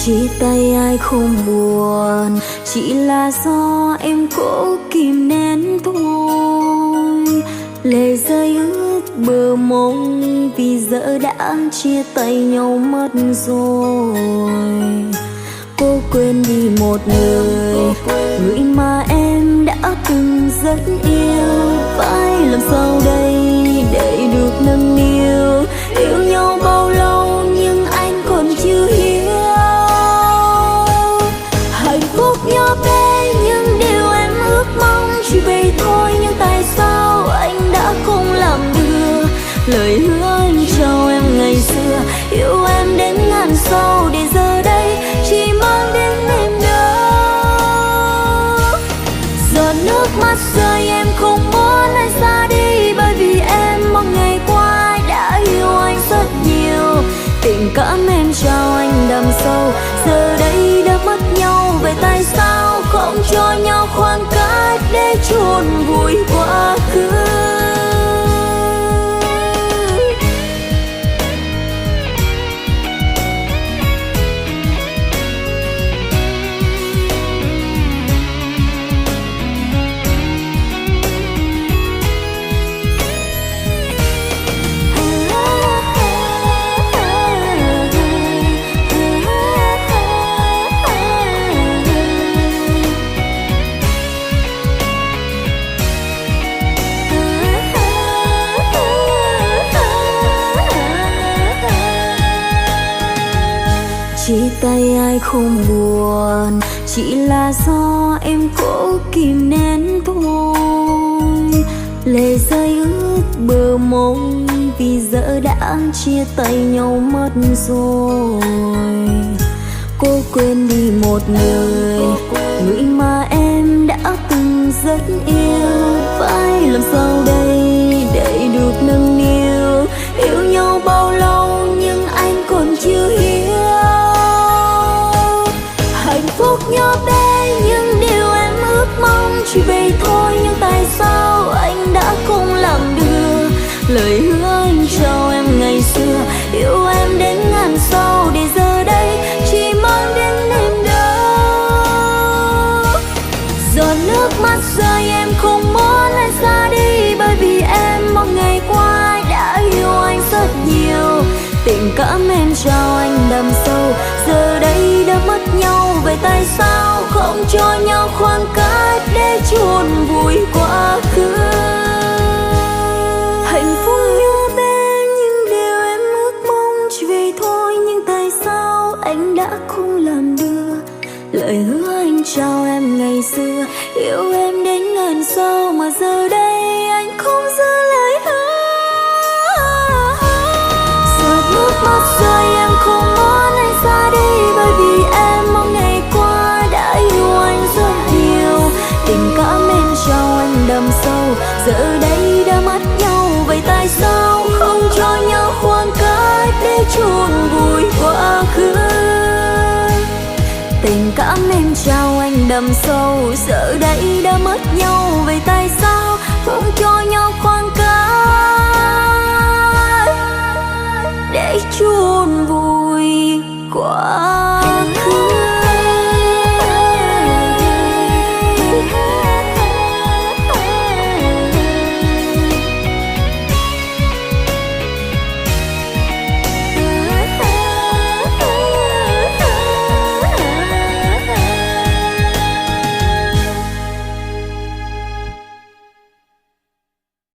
Chia tay ai không buồn, chỉ là do em cố kìm nén thôi. Lệ rơi ướt bờ môi vì giờ đã chia tay nhau mất rồi. Cô quên đi một người mà em đã từng rất yêu. Phải làm sao đây để được nâng niu, yêu nhau bao lâu nhưng anh còn chưa hiểu. Hạnh phúc nhỏ bé nhưng điều em ước mong chỉ vậy thôi, nhưng tại sao anh đã không làm được lời hứa anh trao em ngày xưa, yêu em đến ngàn sau để giờ đây chỉ mang đến niềm nhớ. Giọt nước mắt rơi em không muốn anh xa đi, bởi vì em mong ngày qua ai đã yêu anh rất nhiều. Tình cảm em trao anh đậm sâu, giờ đây đã mất nhau, vậy tại sao không cho nhau khoảng cách để chôn vùi quá khứ. Chia tay ai không buồn, chỉ là do em cố kìm nén thôi. Lệ rơi ướt bờ môi vì giờ đã chia tay nhau mất rồi. Cô quên đi một người mà em đã từng rất yêu. Phải làm sao đây để được nâng niu, yêu nhau bao lâu nhưng anh còn chưa hiểu. Hạnh phúc nhỏ bé nhưng điều em ước mong chỉ vậy thôi, nhưng tại sao anh đã không làm được lời hứa anh trao em ngày xưa, yêu em đến ngàn sau để giờ đây chỉ mang đến niềm đau. Giọt nước mắt rơi em không muốn anh xa đi, bởi vì em mong ngày qua ai đã yêu anh rất nhiều. Tình cảm em trao anh đậm sâu, giờ đây đã mất nhau, vậy tại sao không cho nhau khoảng cách để chôn vùi quá khứ. Hạnh phúc nhỏ bé nhưng điều em ước mong chỉ vậy thôi, nhưng tại sao anh đã không làm được lời hứa anh trao em ngày xưa, yêu em đến ngàn sau mà giờ đây anh không giữ lời hứa. Giọt nước mắt rơi em không muốn anh xa đi, bởi vì em mong ngày qua đã yêu anh rất nhiều. Tình cảm em trao anh đậm sâu, giờ đây đã mất nhau, vậy tại sao không cho nhau khoảng cách để chôn vùi quá khứ. Tình cảm em trao anh đậm sâu, giờ đây đã mất nhau, vậy tại sao không cho nhau khoảng cách để chôn vùi quá